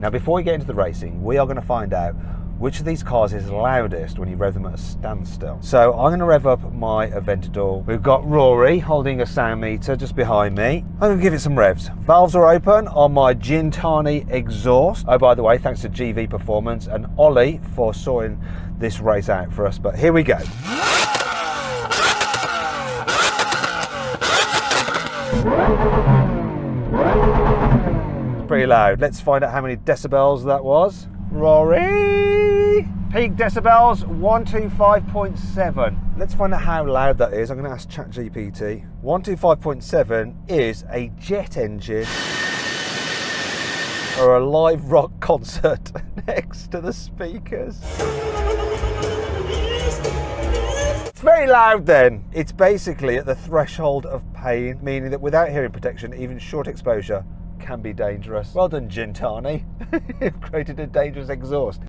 Now before we get into the racing, we are going to find out which of these cars is loudest when you rev them at a standstill. So I'm going to rev up my Aventador. We've got Rory holding a sound meter just behind me. I'm going to give it some revs. Valves are open on my Gintani exhaust. Oh, by the way, thanks to GV Performance and Ollie for sorting this race out for us. But here we go. Pretty loud. Let's find out how many decibels that was. Rory! Peak decibels 125.7. Let's find out how loud that is. I'm going to ask ChatGPT. 125.7 is a jet engine or a live rock concert next to the speakers. It's very loud then. It's basically at the threshold of pain, meaning that without hearing protection, even short exposure can be dangerous. Well done, Gintani. You've created a dangerous exhaust.